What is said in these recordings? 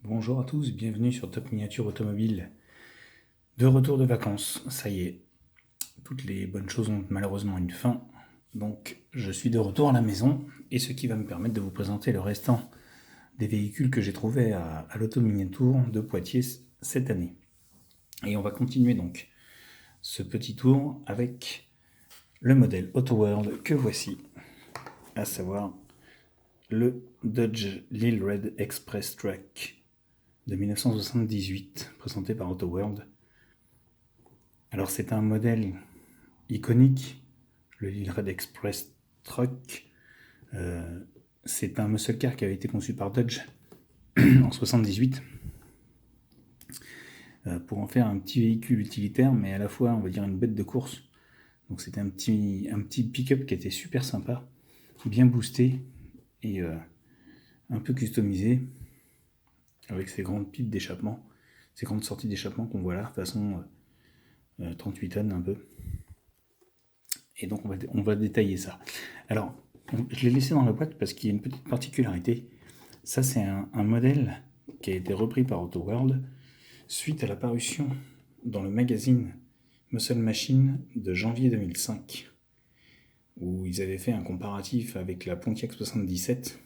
Bonjour à tous, bienvenue sur Top Miniature Automobile. De retour de vacances, ça y est. Toutes les bonnes choses ont malheureusement une fin. Donc je suis de retour à la maison et ce qui va me permettre de vous présenter le restant des véhicules que j'ai trouvés à l'Autominiatour de Poitiers cette année. Et on va continuer donc ce petit tour avec le modèle Autoworld que voici, à savoir le Dodge Lil Red Express Truck de 1978, présenté par Autoworld. Alors c'est un modèle iconique, le Lil Red Express Truck. C'est un muscle car qui avait été conçu par Dodge en 78 pour en faire un petit véhicule utilitaire, mais à la fois on va dire une bête de course. Donc c'était un petit pick-up qui était super sympa, bien boosté et un peu customisé, avec ses grandes pipes d'échappement, ces grandes sorties d'échappement qu'on voit là, façon 38 tonnes un peu. Et donc on va détailler ça. Alors, je l'ai laissé dans la boîte parce qu'il y a une petite particularité. Ça, c'est un modèle qui a été repris par Autoworld suite à la parution dans le magazine Muscle Machine de janvier 2005, où ils avaient fait un comparatif avec la Pontiac 77.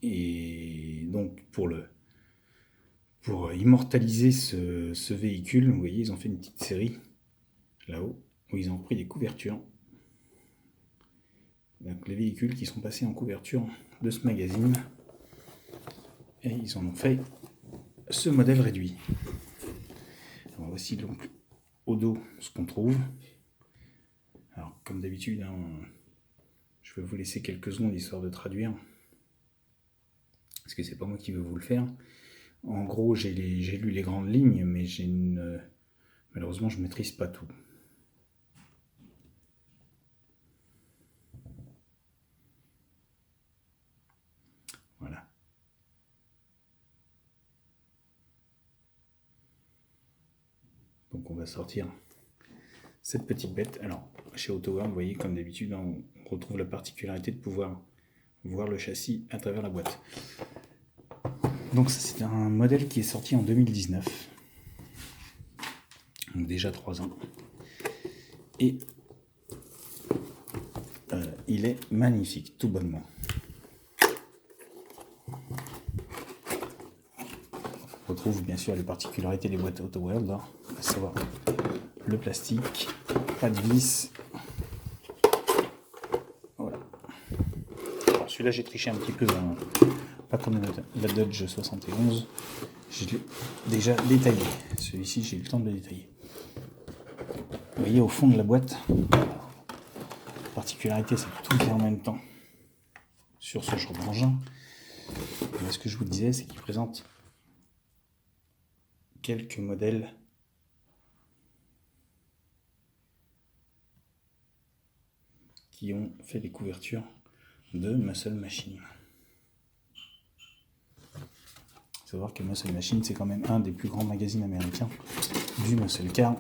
Et donc, pour immortaliser ce véhicule, vous voyez, ils ont fait une petite série là-haut, où ils ont repris des couvertures. Donc les véhicules qui sont passés en couverture de ce magazine. Et ils en ont fait ce modèle réduit. Alors voici donc au dos ce qu'on trouve. Alors comme d'habitude, je vais vous laisser quelques secondes histoire de traduire. Parce que c'est pas moi qui veux vous le faire. En gros, j'ai lu les grandes lignes, mais malheureusement je maîtrise pas tout. Voilà. Donc on va sortir cette petite bête. Alors chez Autoworld, vous voyez, comme d'habitude, on retrouve la particularité de pouvoir voir le châssis à travers la boîte. Donc c'est un modèle qui est sorti en 2019. Donc déjà 3 ans. Et il est magnifique, tout bonnement. On retrouve bien sûr les particularités des boîtes Autoworld, à savoir le plastique, pas de vis. Voilà. Alors celui-là j'ai triché un petit peu, pas comme la Dodge 71. Je l'ai déjà détaillé. Celui-ci j'ai eu le temps de le détailler. Vous voyez au fond de la boîte, la particularité c'est que tout est en même temps sur ce genre d'engin. Mais ce que je vous disais, c'est qu'il présente quelques modèles qui ont fait les couvertures de Muscle Machine. Il faut savoir que Muscle Machine, c'est quand même un des plus grands magazines américains du muscle car.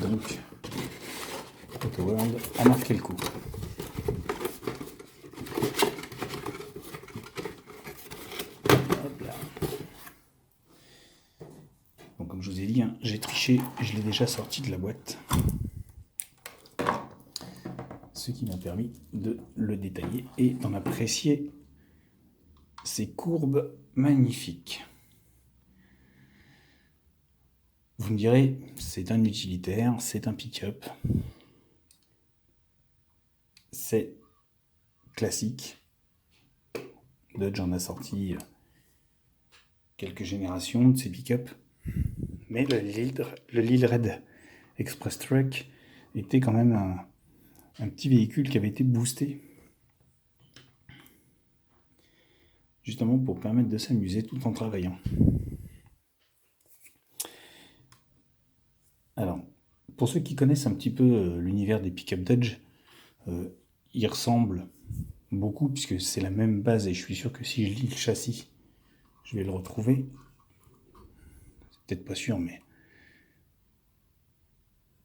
Donc, Autoworld a marqué le coup. Hop là. Donc, comme je vous ai dit, j'ai triché, je l'ai déjà sorti de la boîte. Ce qui m'a permis de le détailler et d'en apprécier ces courbes magnifiques. Vous me direz, c'est un utilitaire, c'est un pick-up, c'est classique. Dodge en a sorti quelques générations de ces pick-up, mais le Lil Red Express Truck était quand même un petit véhicule qui avait été boosté justement pour permettre de s'amuser tout en travaillant. Alors, pour ceux qui connaissent un petit peu l'univers des pick-up Dodge, il ressemble beaucoup puisque c'est la même base et je suis sûr que si je lis le châssis, je vais le retrouver. C'est peut-être pas sûr, mais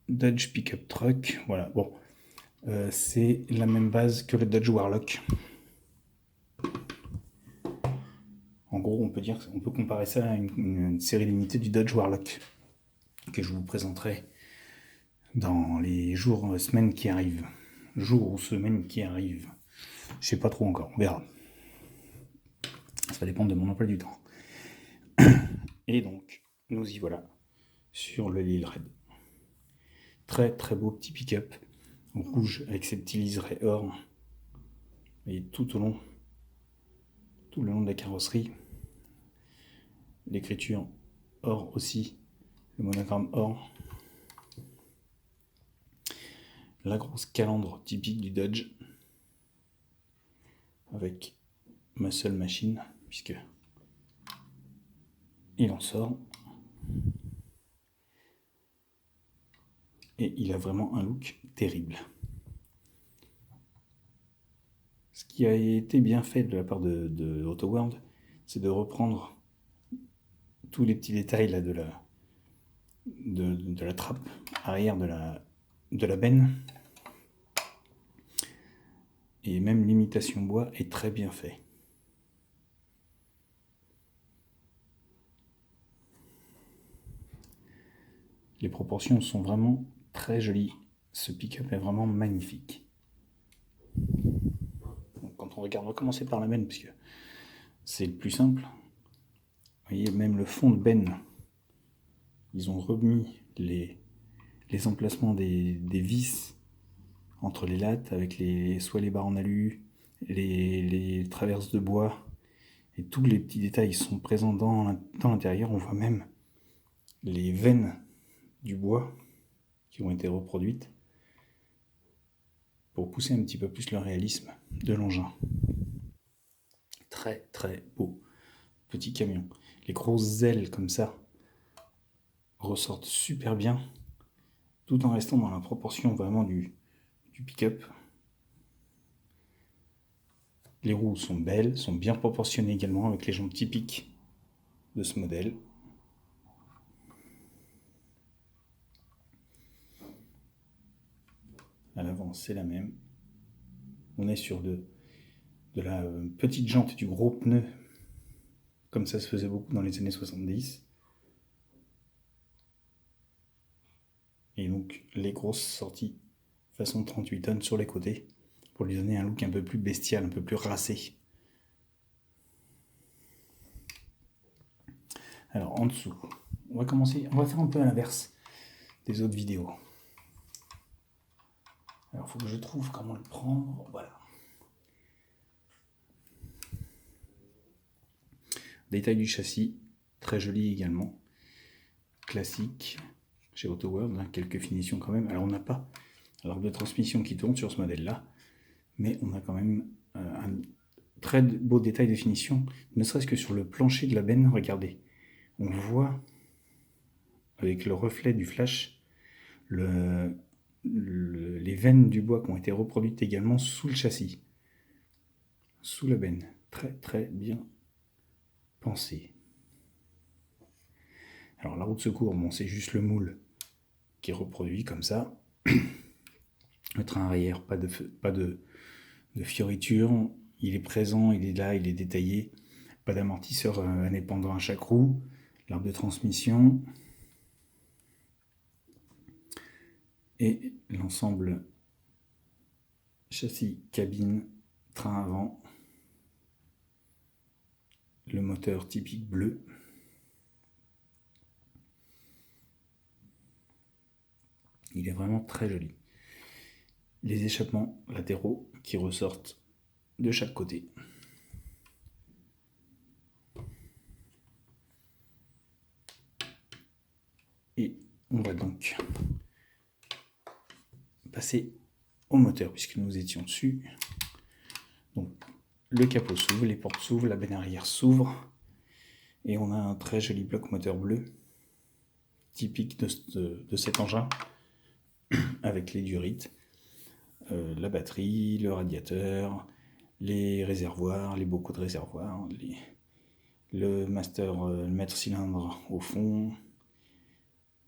Dodge Pickup Truck, voilà. Bon, c'est la même base que le Dodge Warlock. En gros, on peut comparer ça à une série limitée du Dodge Warlock, que je vous présenterai dans les jours, semaines qui arrivent. Jours ou semaines qui arrivent. Je sais pas trop encore, on verra. Ça va dépendre de mon emploi du temps. Et donc, nous y voilà, sur le Lille Red. Très très beau petit pick-up, rouge avec ses petits liserés or. Et tout le long de la carrosserie, l'écriture or aussi, le monogramme or. La grosse calandre typique du Dodge, avec ma seule machine, puisque il en sort. Et il a vraiment un look terrible. Ce qui a été bien fait de la part de AutoWorld, c'est de reprendre tous les petits détails là, de la trappe arrière de la benne. Et même l'imitation bois est très bien fait. Les proportions sont vraiment très jolies. Ce pick-up est vraiment magnifique. Donc, quand on regarde, on va commencer par la benne, puisque c'est le plus simple. Vous voyez, même le fond de benne, ils ont remis les emplacements des vis entre les lattes, avec soit les barres en alu, les traverses de bois, et tous les petits détails sont présents dans l'intérieur. On voit même les veines du bois qui ont été reproduites pour pousser un petit peu plus le réalisme de l'engin. Très très beau petit camion. Les grosses ailes comme ça ressortent super bien, tout en restant dans la proportion vraiment du pick-up. Les roues sont belles, sont bien proportionnées également, avec les jambes typiques de ce modèle. À l'avant, c'est la même. On est sur de la petite jante et du gros pneu, comme ça se faisait beaucoup dans les années 70. Et donc les grosses sorties façon 38 tonnes sur les côtés, pour lui donner un look un peu plus bestial, un peu plus racé. Alors en dessous, on va faire un peu à l'inverse des autres vidéos. Alors il faut que je trouve comment le prendre, voilà. Détail du châssis, très joli également, classique, chez AutoWorld, hein, quelques finitions quand même. Alors on n'a pas l'arbre de transmission qui tourne sur ce modèle-là, mais on a quand même un très beau détail de finition, ne serait-ce que sur le plancher de la benne, regardez. On voit, avec le reflet du flash, les veines du bois qui ont été reproduites également sous le châssis, sous la benne. Très très bien pensé. Alors la roue de secours, bon, c'est juste le moule qui est reproduit comme ça. Le train arrière, pas de fioriture, il est présent, il est là, il est détaillé. Pas d'amortisseur indépendant à chaque roue. L'arbre de transmission. Et l'ensemble châssis, cabine, train avant. Le moteur typique bleu. Il est vraiment très joli. Les échappements latéraux qui ressortent de chaque côté. Et on va donc passer au moteur puisque nous étions dessus. Donc le capot s'ouvre, les portes s'ouvrent, la benne arrière s'ouvre et on a un très joli bloc moteur bleu typique de cet engin avec les durites, la batterie, le radiateur, les réservoirs, les bocaux de réservoirs, le maître cylindre au fond.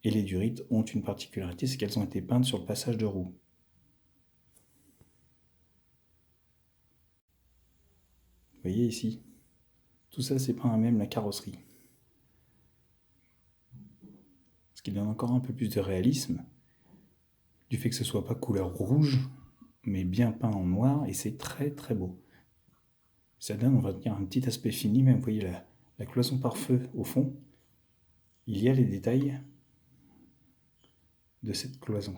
Et les durites ont une particularité, c'est qu'elles ont été peintes sur le passage de roue. Vous voyez ici, Tout ça, c'est peint à même la carrosserie. Ce qui donne encore un peu plus de réalisme, du fait que ce soit pas couleur rouge, mais bien peint en noir, et c'est très très beau. Ça donne, on va dire, un petit aspect fini, même vous voyez la cloison par feu au fond, il y a les détails de cette cloison.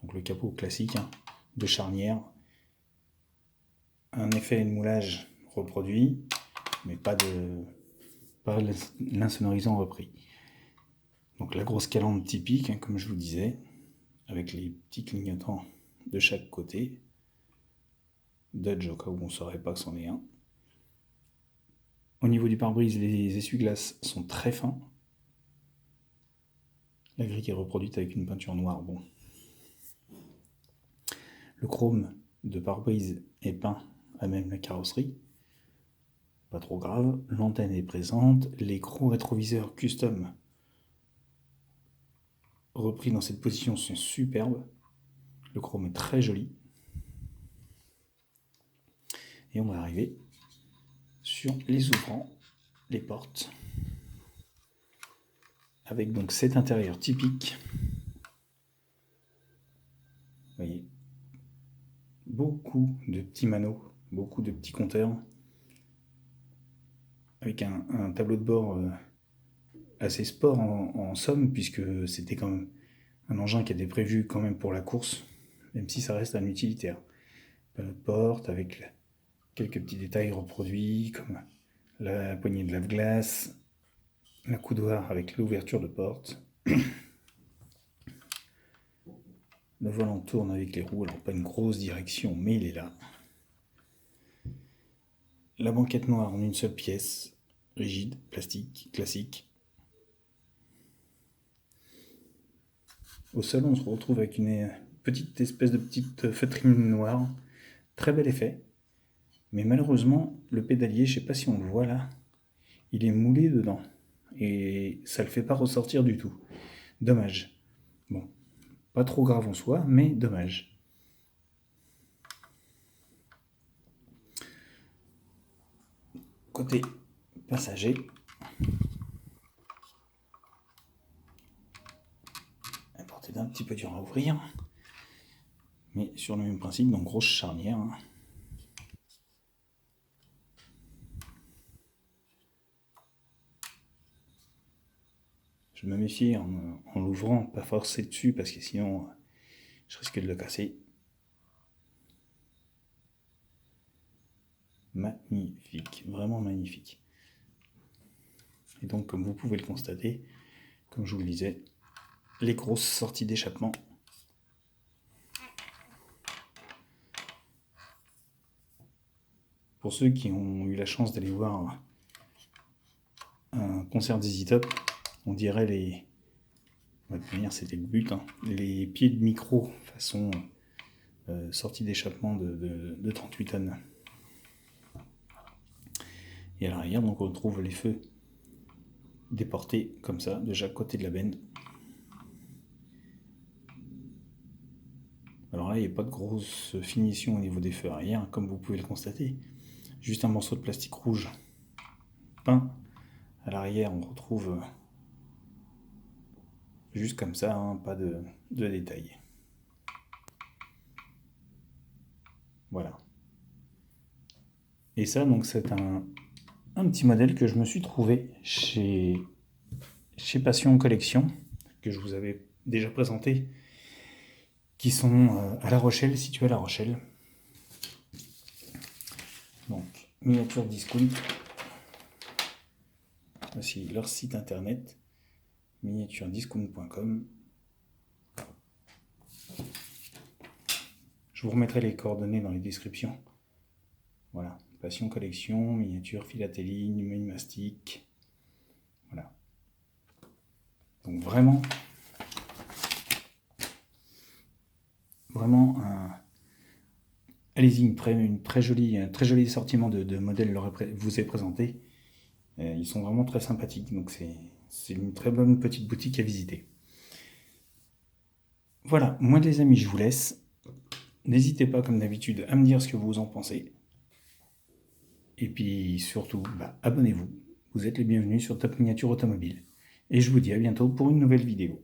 Donc le capot classique, hein, de charnière, un effet de moulage reproduit, mais pas l'insonorisant repris. Donc la grosse calandre typique, hein, comme je vous disais, avec les petits clignotants de chaque côté. Dodge au cas où on ne saurait pas que c'en est un. Au niveau du pare-brise, les essuie-glaces sont très fins. La grille est reproduite avec une peinture noire. Bon. Le chrome de pare-brise est peint à même la carrosserie. Pas trop grave. L'antenne est présente. Les gros rétroviseurs custom repris dans cette position sont superbes. Le chrome est très joli. Et on va arriver sur les ouvrants, les portes, avec donc cet intérieur typique. Vous voyez, beaucoup de petits maneaux, beaucoup de petits compteurs, avec un tableau de bord assez sport en somme, puisque c'était quand même un engin qui était prévu quand même pour la course, même si ça reste un utilitaire. Panneau de porte avec quelques petits détails reproduits, comme la poignée de lave-glace, la coudoir avec l'ouverture de porte. Le volant tourne avec les roues, alors pas une grosse direction, mais il est là. La banquette noire en une seule pièce, rigide, plastique, classique. Au sol, on se retrouve avec une petite espèce de petite feutrine noire. Très bel effet. Mais malheureusement, le pédalier, je ne sais pas si on le voit là, il est moulé dedans. Et ça ne le fait pas ressortir du tout. Dommage. Bon, pas trop grave en soi, mais dommage. Côté passager, la porte est un petit peu dure à ouvrir, mais sur le même principe, donc grosse charnière. Je me méfie en l'ouvrant, pas forcer dessus, parce que sinon je risque de le casser. Magnifique, vraiment magnifique. Et donc, comme vous pouvez le constater, comme je vous le disais, les grosses sorties d'échappement. Pour ceux qui ont eu la chance d'aller voir un concert d'Easy Top, on dirait les... De toute manière, c'était le but, hein, les pieds de micro façon sortie d'échappement de 38 tonnes. Et à l'arrière, donc on retrouve les feux déportés comme ça, de chaque côté de la benne. Alors là, il n'y a pas de grosse finition au niveau des feux arrière, comme vous pouvez le constater. Juste un morceau de plastique rouge peint. À l'arrière, on retrouve juste comme ça, hein, pas de détails. Voilà. Et ça, donc, c'est un petit modèle que je me suis trouvé chez Passion Collection, que je vous avais déjà présenté, qui sont à La Rochelle, situés à La Rochelle. Donc, miniature discount. Voici leur site internet, miniaturediscount.com. Je vous remettrai les coordonnées dans les descriptions. Voilà, Passion Collection, miniature, philatélie, numismatique. Voilà. Donc vraiment allez-y, un très joli assortiment de modèles vous est présenté. Ils sont vraiment très sympathiques, donc c'est une très bonne petite boutique à visiter. Voilà, moi les amis, je vous laisse. N'hésitez pas, comme d'habitude, à me dire ce que vous en pensez. Et puis surtout, abonnez-vous. Vous êtes les bienvenus sur Top Miniature Automobile. Et je vous dis à bientôt pour une nouvelle vidéo.